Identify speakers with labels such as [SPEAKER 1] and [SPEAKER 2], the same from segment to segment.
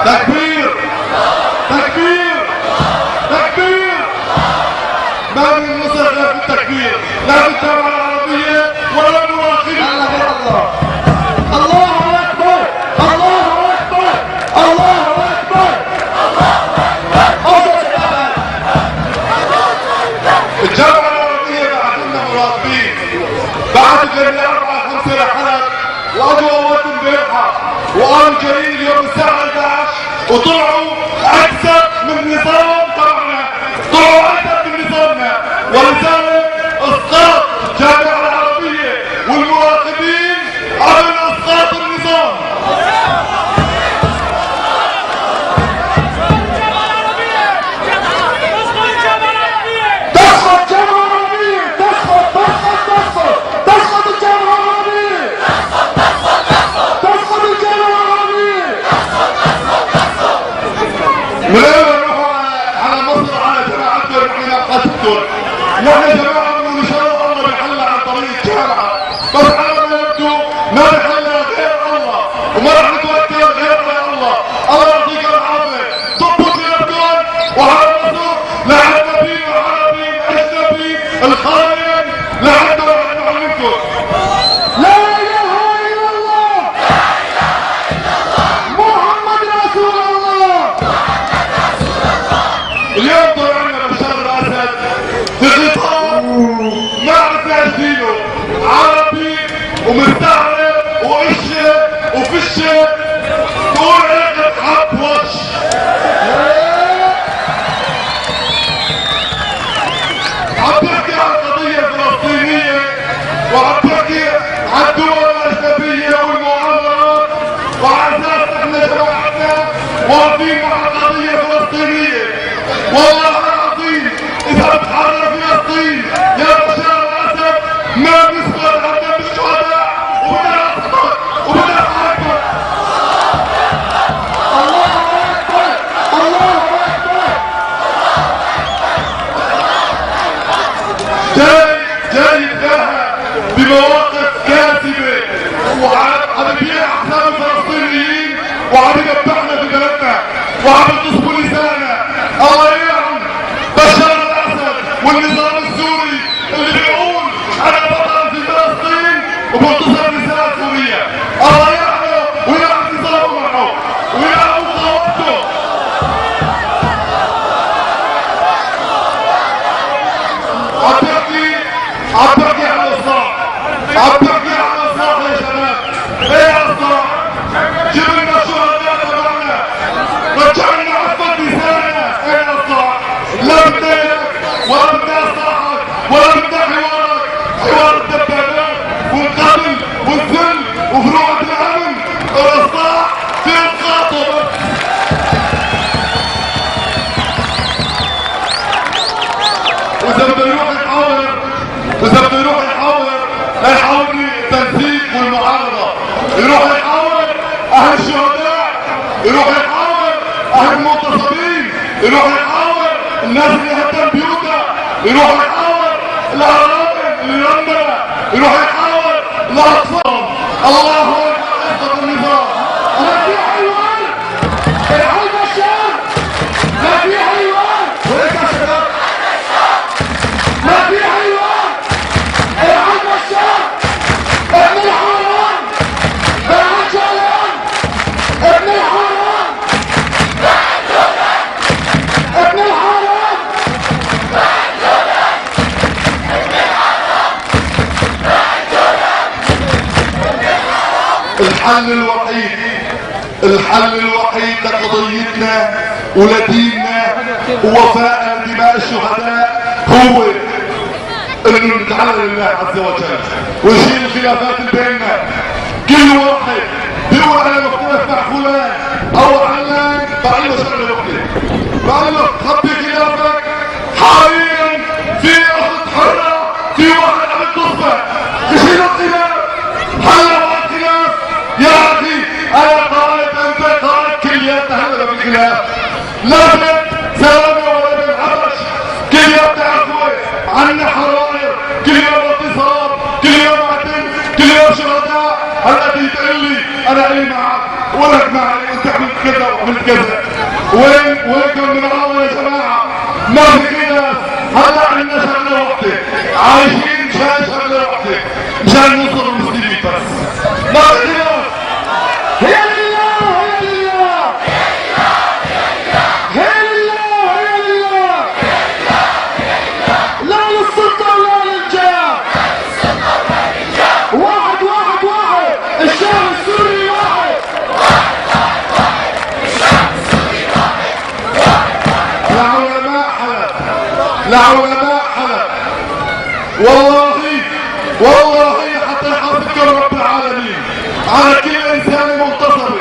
[SPEAKER 1] تكبير تكبير تكبير. ما من مصر غير التكبير، لا في الجامعة العربية ولا المراقبين.
[SPEAKER 2] الله الله أكبر الله أكبر الله أكبر
[SPEAKER 1] الجامعة العربية بعد لنا مراقبين، بعد قبل 4-5 رحلات واجوا اول امبارحة وقالوا جايين اليوم الساعة 11 وطلعوا اكثر من نظام تبعنا، طلعوا اكثر من نظامنا، ولذلك اسقاط الجامعة العربية والمراقبين قبل اسقاط النظام. من اول نروحوا على مصر على جماعتنا نحن ناقصتكم، نحن جماعة من ان شاء الله بيحل عن طريق الجامعة، بس على ما يبدو ما بيحل غير الله وما رح نتوكل غير على الله. الله يعطيك العافية، ضبطوا كلامكم وحرصوا لعنا فين وعربي اجنبي الخاين لعنا رح نعلمكم.
[SPEAKER 2] لا إله إلا الله محمد رسول الله.
[SPEAKER 1] اليوم طلعنا بشار الاسد في خطاب ما عرفنا دينه، عربي ومستعرب وقشه وفشه، تقول عليك حب وش. عم تحكي عن قضيه فلسطينيه وعم تحكي عن الدول الاجنبيه والمؤامرات، وعلى اساس احنا جماعتنا واقفين مع قضيه فلسطينيه. والله العظيم اذا بتحرر فلسطين يا بشار الاسد ما بنسكت عنا بالشهداء وبدنا نسكت وبدنا نحاربك.
[SPEAKER 2] الله أكبر الله أكبر.
[SPEAKER 1] جاي يتباهى بمواقف كاذبه وعم يبيع احلام الفلسطينيين وعم يذبحنا في بلدنا وعم يغصبوا لساننا. الله يلعن بشار الاسد والنظام السوري اللي بيقول انا بطل في فلسطين وبنتصر نساء سوريا. الله يلعنه ويلعن نظامه معه ويلعن قوته. عم تحكي عن اصلاح، عم تحكي عن اصلاح يا شباب. ايه اصلاح؟ جبنا الشهداء تبعنا، رجعنا عفة نسائنا. ايه اصلاح؟ لا بدنا ولا بدنا اصلاحك ولا بدنا حوارك، حوار الدبابات والقتل والذل وفروعة الامن. الاصلاح في اسقاطه بس. واذا بده يروح يحاور، واذا بده يروح يحاور لا يحاورني التنسيق والمعارضه، يروح يحاور اهل الشهداء، يروح يحاور اهل المغتصبين، يروح يحاور الناس اللي هدم بيوتها، يروح يحاور الارامل اللي رمنا، يروح يحاور الاطفال. الله اكبر اسقط النظام.
[SPEAKER 2] ما في حيوان العون بشار. ما في حيوان وهيك يا شباب. ما في حيوان العون بشار. ابن الحرام بعد جولان. ابن الحرام ابن الحرام.
[SPEAKER 1] الحل الوحيد لقضيتنا ولديننا ووفاء دماء الشهداء هو انه نتعلم لله عز وجل ونشيل الخلافات اللي بيننا. كل واحد بيقول انا مختلف مع فلان او علان، بقول له شغله وحده، بقول له خبي خلافك. حاليا في ارض حره، في واحد عم يتصفى، تشيل الخلاف، حلوا الخلاف. يا اخي انا قائد، انت قائد، كلياتنا هلا بالخلاف. لا بد سلامه ولا بد عبش، كلياتنا اخوه، عنا حراير، كل يوم اغتصاب، كل يوم عدم، كل يوم شهداء. هلا تيجي تقول لي انا الي معك، ولك معي وانت عملت كذا وعملت كذا. وين من الاول يا جماعه؟ ما في خلاف. هلا عندنا شغله واحده، عايشين مشان شغله واحده، مشان ننصر المسلمين بس. ما في خلاف.
[SPEAKER 2] هي لله هي لله هي لله هي لله، لا للسلطه ولا للجاه. واحد واحد واحد، الشعب السوري واحد.
[SPEAKER 1] لعلماء حلب، لعلماء حلب، والله حتى يحافظكم رب العالمين على كل انسان مغتصب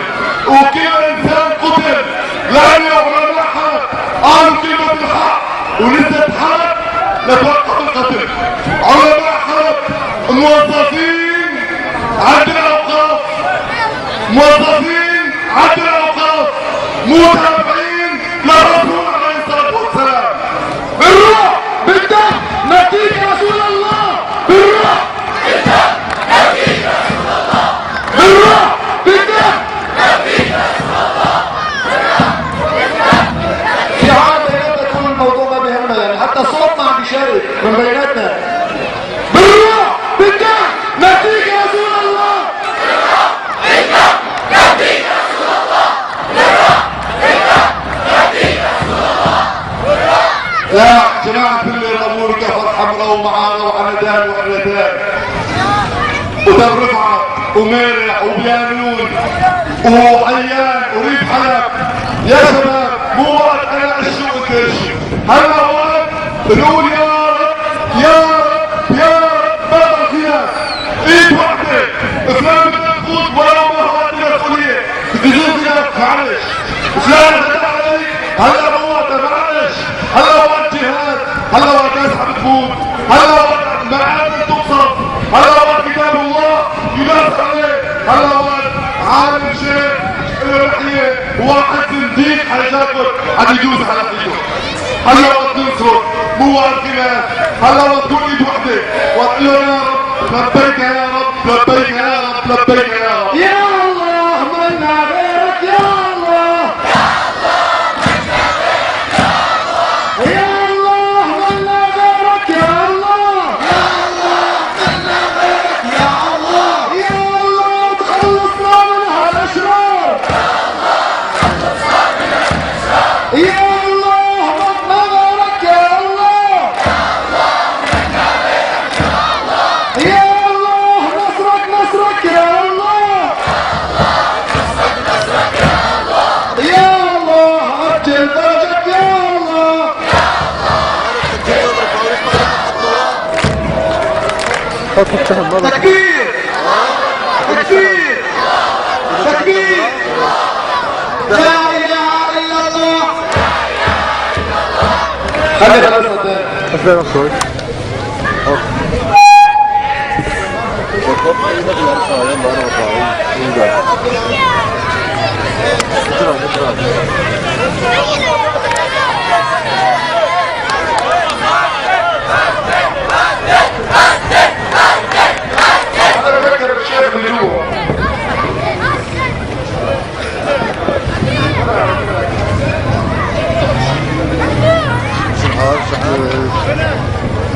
[SPEAKER 1] وكل انسان قتل، لان علماء حلب قالوا كلمة الحق ونزلت حلب لتوقف القتل. علماء حلب موظفين عند الاوقاف، موظفين عند الاوقاف، متابعين للرسول عليه الصلاة والسلام.
[SPEAKER 2] بالروح بالدم نفديك يا رسول الله، بالروح
[SPEAKER 3] نبيك رسول الله،
[SPEAKER 2] بالروح بالدم. في عادة هنا تكون الموضوع ما بيهمنا، يعني حتى صوتنا عم بيشارك من بيناتنا. بالروح بالدم نفديك يا رسول الله،
[SPEAKER 3] نبيك رسول الله، نبيك رسول الله.
[SPEAKER 1] لا جماعة الأمور كفر حمراء ومعارة وعندان وعندان ودم رفعت ومارع وبيانون وحيان وريف حلب. يا شباب مو وقت انا اشو وتش، هلا وقت نقول يا رب يا رب يا رب. ما ضل في ناس ايد وحده فلان بدك تفوت ولو ما هو مسؤوليه، بدي في ناس معلش فلان هدى علي هلا موته معلش. هلا وقت جهاد، هلا وقت ناس عم تفوت، هلا وقت معادن تقصف، هلا وقت كتاب الله يناس عليه، هلا وقت عالم شيخ الرحية واحد زنديق حيجاكل عم يجوز على ايده. هلا وقت ننصرف مو وقت خلاف، هلا وقت كل ايد وحده وقت له يا رب لبيك يا رب لبيك يا رب لبيك يا رب.
[SPEAKER 2] يا الله منا غيرك يا الله، يا الله منا غيرك يا الله، يا الله تخلصنا من هالاشرار، يا الله منا غيرك يا الله، يا الله نصرك نصرك يا الله، يا الله عجل فرجك يا الله. تكبير تكبير تكبير، لا اله الا الله. خلي خلاص
[SPEAKER 1] انا بفكر بالشيخ اللي جوا.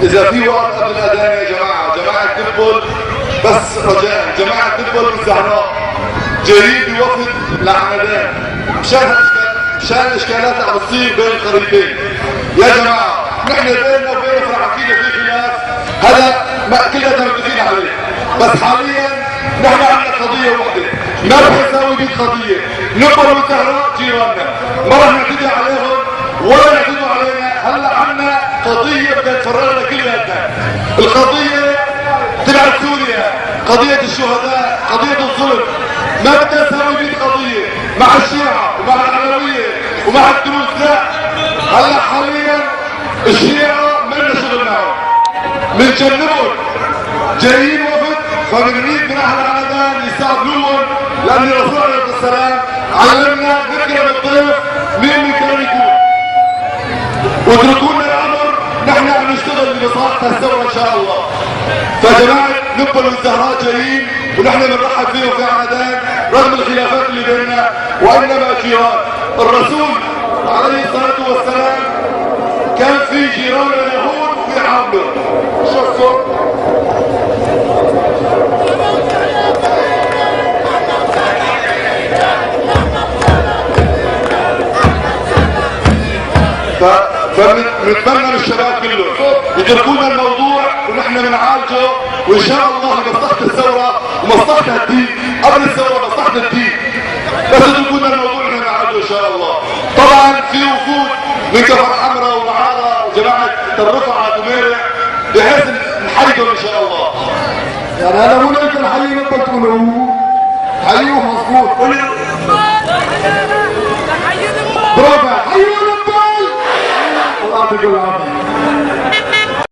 [SPEAKER 1] اذا في وقت قبل الاذان يا جماعه دبل بس رجاء، جماعه دبل والزهراء جايين بوفد لعمدان مشان الاشكالات اللي عم تصير بين القريتين. يا جماعه نحن بيننا وبين العقيده في خلاف، هذا ما كلنا متفقين عليه، بس حاليا نحن عندنا قضيه واحده ما رح نساوي بيت قضيه. نقبل والزهراء جيراننا ما رح نعتدي عليهم ولا يعتدوا علينا. هلا عندنا قضيه بدها تفرغنا كلياتنا. القضيه تبعت سوريا، قضيه الشهداء، قضيه الظلم. ما بدنا نساوي بيت قضيه مع الشيعه ومع العلويه ومع الدروز، لا. هلا حاليا الشيعه مالنا شغل معهم، بنجنبهم. جايين وفد فبنريد من اهل العدن يستقبلوهم، لان الرسول عليه السلام علمنا نكرم الضيف مين كان يكون. واتركونا الامر، نحن عم نشتغل لمصلحتنا سوا ان شاء الله. فجماعه نقبل والزهراء جايين ونحن بنرحب فيهم في عدن رغم الخلافات اللي اللي بيننا وانما جيران. الرسول عليه الصلاه والسلام كان في جيران اليهود بيعاملوا شفتوا فنتمنى للشباب كله يتركونا الموضوع ونحن بنعالجه، وان شاء الله لمصلحه الثوره ومصلحه الدين، قبل الثوره مصلحه الدين، بس تركونا الموضوع ونحن بنعالجه ان شاء الله. طبعا في وفود من كفر حمراء ومعارة وجماعه الرفعه وميرع بحيث نحيدهم ان شاء الله.
[SPEAKER 2] يعني انا مو لك الحي ما بتقولوا حيوه مظبوط.